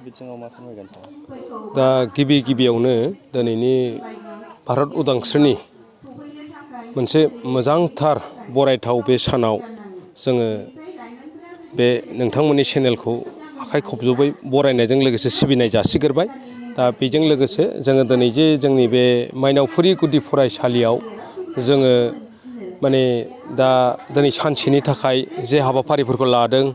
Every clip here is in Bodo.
बिथिङाव मा फोरमायगोन सार? दा गिबियावनो दिनैनि भारत उदांस्रिनि मोनसे मोजांथार बरायथाव बे सानाव जोङो बे नोंथांमोननि चेनेलखौ आखाइ खबजबै बरायनायजों लोगोसे सिबिनाय जासिग्रोबाय। दा बेजों लोगोसे जोङो दिनै जे जोंनि बे माइनावफुरि गुदि फरायसालियाव जोङो माने दा दिनै सानसेनि थाखाय जे हाबाफारिफोरखौ लादों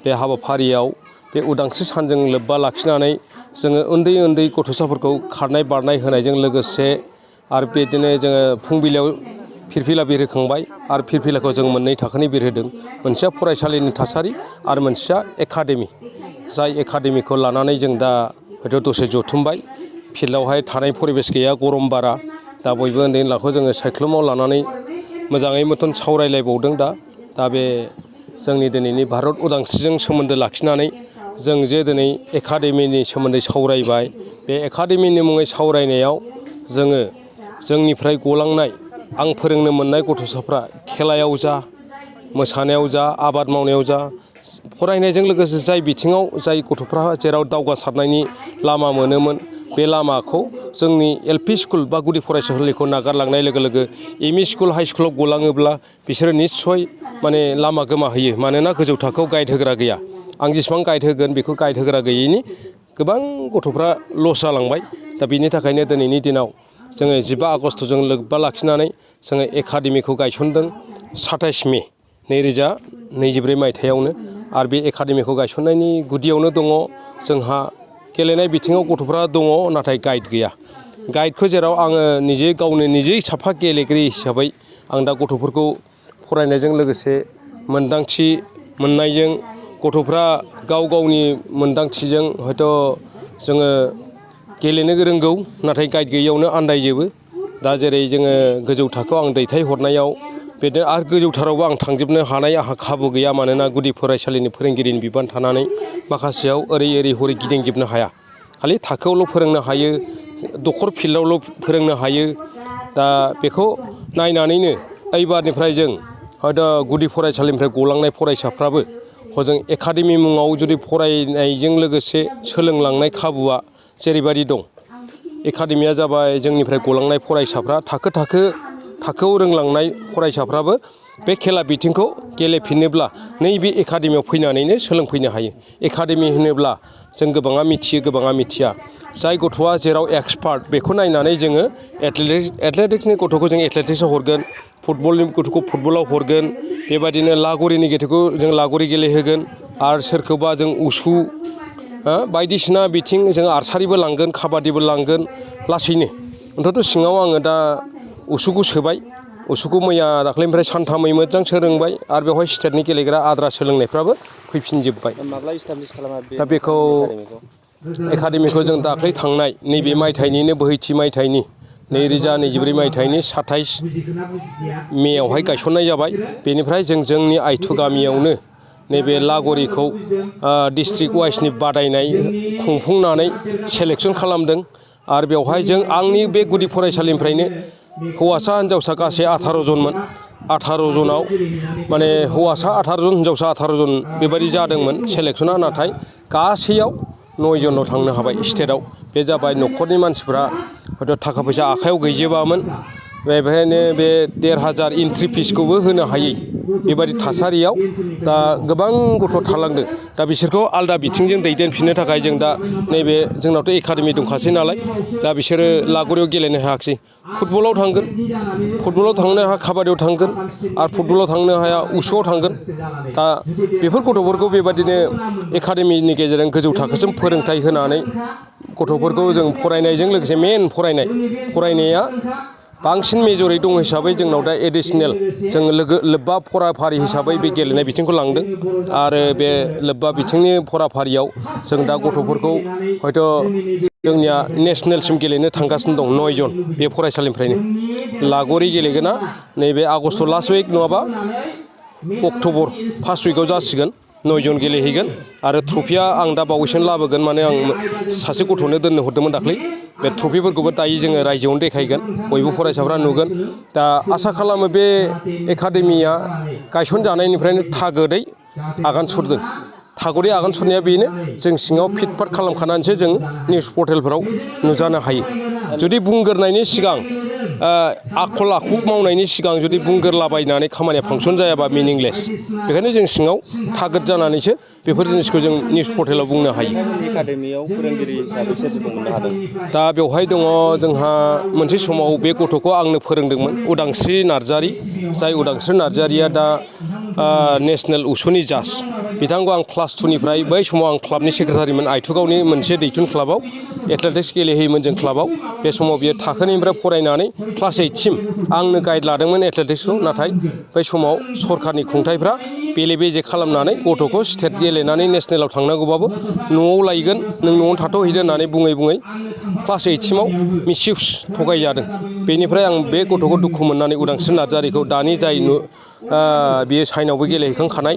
बे हाबाफारियाव बे उदांस्रि सानजों लोब्बा लाखिनानै जोङो उन्दै उन्दै गथ'साफोरखौ खारनाय बारनाय होनायजों लोगोसे आरो बिदिनो जोङो फुंबिलियाव फिरफिला बिरहोखांबाय आरो फिरफिलाखौ जों मोननै थाखोनि बिरहोदों। मोनसेया फरायसालिनि थासारि आरो मोनसेया एकाडेमि। जाय एकाडेमिखौ लानानै जों दा हयथ' दसे जथुमबाय। फिल्डआवहाय थानाय परिबेस गैया, गरम बारा। दा बयबो उन्दै उनलाखौ जोङो सायख्लुमाव लानानै मोजाङै मथन सावरायलायबावदों। दा बे जोंनि दिनैनि भारत उदांस्रिजों सोमोन्दो लाखिनानै जों जे दिनै एकाडेमिनि सोमोन्दै सावरायबाय। बे एकाडेमिनि मुङै सावरायनायाव जोङो जोंनिफ्राय गलांनाय आं फोरोंनो मोननाय गथ'साफ्रा खेलायाव जा, मोसानायाव जा, आबाद मावनायाव जा, फरायनायजों लोगोसे जाय बिथिङाव जाय गथ'फ्रा जेराव दावगासारनायनि लामा मोनोमोन बे लामाखौ जोंनि एलपि स्कुल बा गुदि फरायसालिखौ नागारलांनाय लोगो लोगो एमइ स्कुल हाइ स्कुलाव गलाङोब्ला बिसोरो निस्सय माने लामा गोमाहैयो। मानोना गोजौ थाखोआव गाइड होग्रा गैया। आं जेसेबां गाइड होगोन बेखौ गाइड होग्रा गैयैनि गोबां गथ'फ्रा लस जालांबाय। दा बिनि थाखायनो दिनैनि दिनाव जोङो 15 आगस्टजों लोब्बा लाखिनानै जोङो एकाडेमिखौ गायसनदों 27 मे 2024 मायथाइयावनो। आरो बे एकाडेमिखौ गायसननायनि गुदियावनो दङ जोंहा गेलेनाय बिथिङाव गथ'फ्रा दङ, नाथाय गाइड गैया। गाइडखौ जेराव आङो गावनो निजे साफा गेलेगिरि हिसाबै आं दा गथ'फोरखौ फरायनायजों लोगोसे मोनदांथि मोननायजों गथ'फ्रा गाव गावनि मोनदांथिजों हयथ' जोङो गेलेनो रोंगौ, नाथाय गाइड गैयियावनो आन्दायजोबो। दा जेरै जोङो गोजौ थाखोआव आं दैथायहरनायाव बेनो आरो गोजौथारावबो आं थांजोबनो हानाय आंहा खाबु गैया। मानोना गुदि फरायसालिनि फोरोंगिरिनि बिबान थानानै माखासेयाव ओरै हरै गिदिंजोबनो हाया। खालि थाखोआवल' फोरोंनो हायो, दखर फिल्डआवल' फोरोंनो हायो। दा बेखौ नायनानैनो ओइबारनिफ्राय जों हयथ' गुदि फरायसालिनिफ्राय गलांनाय फरायसाफ्राबो हजों एकाडेमि मुङाव जुदि फरायनायजों लोगोसे सोलोंलांनाय खाबुआ जेरैबायदि दं। एकाडेमिया जाबाय जोंनिफ्राय गलांनाय फरायसाफ्रा थाखोआव रोंलांनाय फरायसाफ्राबो बे खेला बिथिंखौ गेलेफिनोब्ला नैबे एकाडेमियाव फैनानैनो सोलोंफैनो हायो। एकाडेमि होनोब्ला जों गोबाङा मिथियो, गोबाङा मिथिया। जाय गथ'आ जेराव एक्सपार्ट बेखौ नायनानै जोङो एथलेटिक्सनि गथ'खौ जों एथलेटिक्सआव हरगोन, फुटबलनि गथ'खौ फुटबलाव हरगोन, बेबायदिनो लागरिनि गथ'खौ जों लागरि गेलेहोगोन, आरो सोरखौबा जों उसु बायदिसिना बिथिं जों आर्सारिबो लांगोन, काबादिबो लांगोन लासैनो। अन्तत' सिङाव आङो दा उसुखौ सोबाय। उसुखौ मैया दाख्लैनिफ्राय सानथामै मोजां सोलोंबाय आरो बेवहाय स्टेटनि गेलेग्रा आद्रा सोलोंनायफ्राबो फैफिनजोब्बाय। माब्ला इस्टाब्लिस खालामा बे दा बेखौ एकाडेमिखौ जों दाख्लै थांनाय नैबे मायथाइनिनो बोहैथि मायथाइनि 2024 मायथाइनि 27 मेआवहाय गायसननाय जाबाय। बेनिफ्राय जों जोंनि आइथु गामियावनो नैबे लागरिखौ डिस्ट्रिक्ट वाइसनि बादायनाय खुंफुंनानै सेलेकसन खालामदों। आरो बेवहाय जों आंनि बे गुदि फरायसालिनिफ्रायनो हौवासा हिन्जावसा गासै 18 जनमोन। 18 जनाव माने हौवासा 18 जन, हिन्जावसा 18 जन बेबायदि जादोंमोन सेलेकसना। नाथाय गासैयाव 9 जनल' थांनो हाबाय स्टेटआव। बे जाबाय न'खरनि मानसिफ्रा हयथ' थाखा फैसा आखाइयाव गैजोबामोन। बेखायनो बे 1500 एन्ट्रि फिसखौबो होनो हायै बेबायदि थासारियाव दा गोबां गथ' थालांदों। दा बिसोरखौ आलदा बिथिंजों दैदेनफिननो थाखाय जों दा नैबे जोंनावथ' एकाडेमि दंखासै नालाय, दा बिसोरो लागरियाव गेलेनो हायाखिसै। फुटबलाव थांगोन, फुटबलाव थांनो हाया, काबादियाव थांगोन, आरो फुटबलाव थांनो हाया उसुआव थांगोन। दा बेफोर गथ'फोरखौ बेबादिनो एकाडेमिनि गेजेरजों गोजौ थाखोसिम फोरोंथाइ होनानै गथ'फोरखौ जों फरायनायजों लोगोसे मेन फरायनाया बांसिन मेजरै दं हिसाबै जोंनाव दा एडिसनेल जों लोब्बा फराफारि हिसाबै बे गेलेनाय बिथिंखौ लांदों। आरो बे लोब्बा बिथिंनि फराफारियाव जों दा गथ'फोरखौ हयथ' जोंनिया नेसनेलसिम गेलेनो थांगासिनो दं 9 जन बे फरायसालिनिफ्रायनो। लागरि गेलेगोना नैबे आगस्ट लास्ट उइक नङाबा अक्ट'बर फार्स्ट उइकआव जासिगोन। 9 जन गेलेहैगोन। आरो ट्रफिया आं दा बावैसोनो लाबोगोन। माने आं सासे गथ'नो दोननो हरदोंमोन दाख्लै। बे ट्रफिफोरखौबो दायो जोङो रायजोआवनो देखायगोन, बयबो फरायसाफ्रा नुगोन। दा आसा खालामो बे एकाडेमिया गायसनजानायनिफ्रायनो थागोदै आगान सुरदों। थागदै आगान सुरनाया बेनो जों सिङाव फिटफाट खालामखानानैसो जों निउस पर्टेलफोराव नुजानो हायो जुदि बुंगोरनायनि सिगां आखल आखु मावनायनि सिगां जुदि बुंगोरलाबायनानै खामानिया फांसन जायाबा मिनिंलेस बेखायनो जों सिङाव थागद जानानैसो बेफोर जिनिसखौ जों निउस पर्टेलाव बुंनो हायो एकाडेमियाव फोरोंगिरि हिसाबै सोर सोर मोननो हादों दा बेवहाय दङ जोंहा मोनसे समाव बे गथ'खौ आंनो फोरोंदोंमोन उदांस्रि नार्जारि जाय उदांस्रि नार्जारिया दा नेसनेल उसुनि जाज बिथांखौ आं क्लास 2निफ्राय बै समाव आं क्लाबनि सेक्रेटारिमोन आइथुगावनि मोनसे दैथुन क्लाबाव एथलेटिक्स गेलेहैयोमोन जों क्लाबाव बे समाव बियो थाखोनिफ्राय फरायनानै क्लास 8सिम आंनो गाइड लादोंमोन एथलेटिक्सखौ नाथाय बै समाव सरकारनि खुंथायफ्रा बेले बेजे खालामनानै गथ'खौ स्टेट गेलेनानै नेसनेलाव थांनांगौबाबो न'आव लायगोन नों न'आव थाथ'हैदो होननानै बुङै बुङै क्लास 8सिमाव मिसइउस थगायजादों बेनिफ्राय आं बे गथ'खौ दुखु मोननानै उदांस्रि नार्जारिखौ दानि जाय बियो चाइनायावबो गेलेहैखांखानाय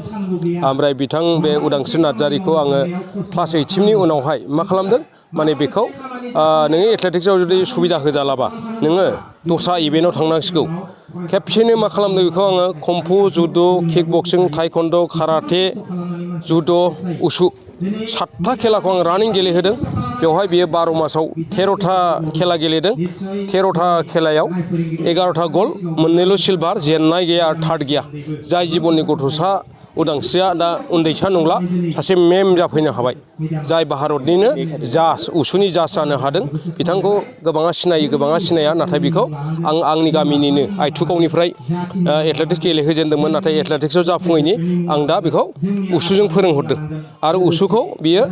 ओमफ्राय बिथां बे उदांस्रि नार्जारिखौ आङो क्लास 8सिमनि उनावहाय मा खालामदों माने बेखौ नोङो एथलेटिक्सआव जुदि सुबिदा होजालाबा नोङो दस्रा इभेन्टआव थांनांसिगौ खेबसेनो मा खालामदों बेखौ आङो कम्फु जुद' किक बक्सिं टाइकन्ड' काराटे जुद' उसु 7था खेलाखौ आं रानिं गेलेहोदों बेवहाय बियो 12 मासाव 13था खेला गेलेदों 13था खेलायाव 11था ग'ल्ड मोननैल' सिलभार जेननाय गैया आरो थार्ड गैया जाय जिबननि गथ'सा उदांस्रिया दा उन्दैसा नंला सासे मेम जाफैनो हाबाय जाय भारतनिनो जाज उसुनि जाज जानो हादों बिथांखौ गोबाङा सिनायो गोबाङा सिनाया नाथाय बेखौ आं आंनि गामिनिनो आइथुगावनिफ्राय एथलेटिक्स गेलेहोजेनदोंमोन नाथाय एथलेटिक्सआव जाफुङैनि आं दा बेखौ उसुजों फोरोंहरदों आरो उसुखौ बियो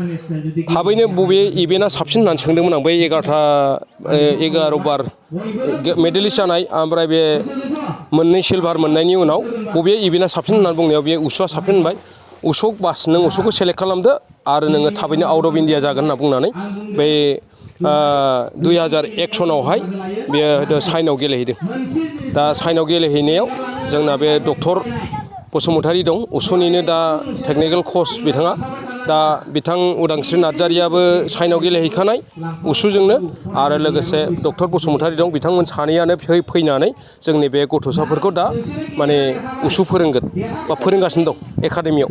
थाबैनो बबे इभेन्टआ साबसिन होननानै सोंदोंमोन आं बै 11 बार मेडेलिस्ट जानाय ओमफ्राय बे मोननै सिलभार मोननायनि उनाव बबे इभेन्टआ साबसिन होननानै बुंनायाव बे उसुआ साबसिन होनबाय उसु बास नों उसुखौ सेलेक्ट खालामदो आरो नोङो थाबैनो आउट अफ इन्डिया जागोन होनना बुंनानै बै 2001 सनावहाय बेयो चाइनायाव गेलेहैदों दा चाइनायाव गेलेहैनायाव जोंना बे डक्टर बसुमतारी दं उसुनिनो दा टेकनिकेल कच बिथाङा दा बिथां उदांस्रि नार्जारियाबो चाइनायाव गेलेहैखानाय उसुजोंनो आरो लोगोसे डक्टर बसुमतारी दं बिथांमोन सानैयानो फैनानै जोंनि बे गथ'साफोरखौ दा माने उसु फोरोंगोन बा फोरोंगासिनो दं एकाडेमियाव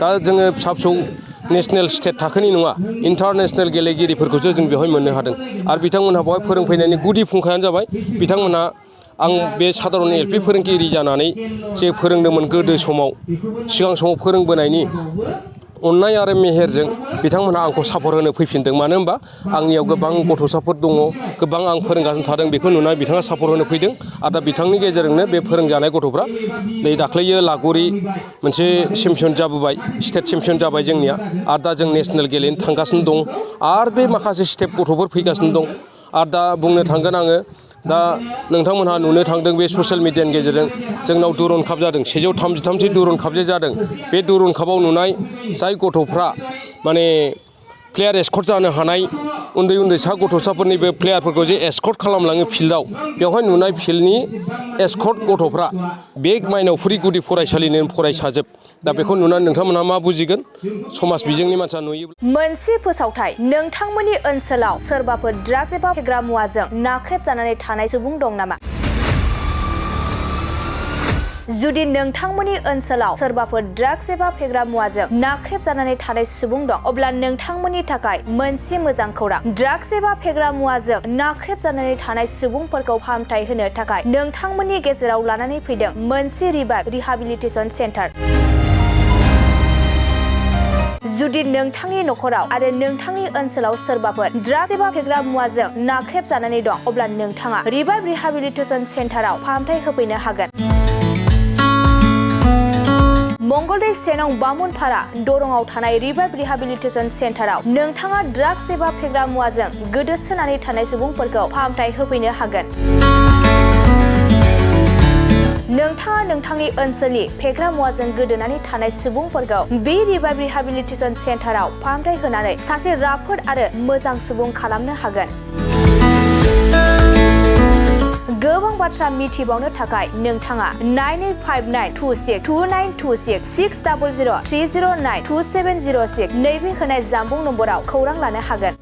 दा जोङो फिसा फिसौ नेसनेल स्टेट थाखोनि नङा इन्टारनेसनेल गेलेगिरिफोरखौसो जों बेवहाय मोननो हादों आरो बिथांमोनहा बेवहाय फोरोंफैनायनि गुदि फुंखायानो जाबाय बिथांमोनहा आं बे साधारन एल पि फोरोंगिरि जानानै जे फोरोंदोंमोन गोदो समाव सिगां समाव फोरोंबोनायनि अननाय आरो मेहेरजों बिथांमोनहा आंखौ सापर्ट होनो फैफिनदों मानो होनबा आंनियाव गोबां गथ'साफोर दङ गोबां आं फोरोंगासिनो थादों बेखौ नुनानै बिथाङा सापर्ट होनो फैदों आरो दा बिथांनि गेजेरजोंनो बे फोरोंजानाय गथ'फ्रा नै दाख्लैयो लागुरि मोनसे चेम्पियन जाबोबाय स्टेट चेम्पियन जाबाय जोंनिया आरो दा जों नेसनेल गेलेनो थांगासिनो दं आरो बे माखासे स्टेप गथ'फोर फैगासिनो दं आरो दा बुंनो थांगोन आङो दा नोंथांमोनहा नुनो थांदों बे ससियेल मिडियानि गेजेरजों जोंनाव दुरन काप जादों 133थि दुरन काप जे जादों बे दुरन कापाव नुनाय जाय गथ'फ्रा माने प्लेयार एस्कर्ट जानो हानाय उन्दै उन्दैसा गथ'साफोरनि बे प्लेयारफोरखौ जे एस्कर्ट खालामलाङो फिल्डआव बेवहाय नुनाय फिल्डनि एस्कर्ट गथ'फ्रा बे माइनावफुरि गुदि फरायसालिनि फरायसाजोब दा बेखौ नुनानै नोंथांमोनहा मा बुजिगोन समाज बिजोंनि मानसिया नुयोब्ला मोनसे फोसावथाय नोंथांमोननि ओनसोलाव सोरबाफोर ड्राग्स एबा फेग्रा मुवाजों नाख्रेबजानानै थानाय सुबुं दं नामा जुदि नोंथांमोननि ओनसोलाव सोरबाफोर ड्राग्स एबा फेग्रा मुवाजों नाख्रेबजानानै थानाय सुबुं दं अब्ला नोंथांमोननि थाखाय मोनसे मोजां खौरां ड्राग्स एबा फेग्रा मुवाजों नाख्रेबजानानै थानाय सुबुंफोरखौ फाहामथाय होनो थाखाय नोंथांमोननि गेजेराव लानानै फैदों मोनसे रिभाइभ रिहाबिलिटेसन सेन्टार जुदि नोंथांनि नखराव आरो नोंथांनि ओनसोलाव सोरबाफोर ड्राग्स एबा फेग्रा मुवाजों नाख्रेबजानानै दं अब्ला नोंथाङा रिभाइभ रिहाबिलिटेसन सेन्टाराव फाहामथाय होफैनो हागोन मंगलदै सेनं बामुनपारा दरंआव थानाय रिभाइभ रिहाबिलिटेसन सेन्टाराव नोंथाङा ड्राग्स एबा फेग्रा मुवाजों गोदोसोनानै थानाय सुबुंफोरखौ फाहामथाय होफैनो हागोन नोंथाङा नोंथांनि ओनसोलनि फेग्रा मुवाजों गोदोनानै थानाय सुबुंफोरखौ बे रिभाइभ रिहाबिलिटेसन सेन्टाराव फाहामथाय होनानै सासे राफोद आरो मोजां सुबुं खालामनो हागोन गोबां बाथ्रा मिथिबावनो थाखाय नोंथाङा 9859262926 60030092706 नैबे होनाय जानबुं नम्बराव खौरां लानो हागोन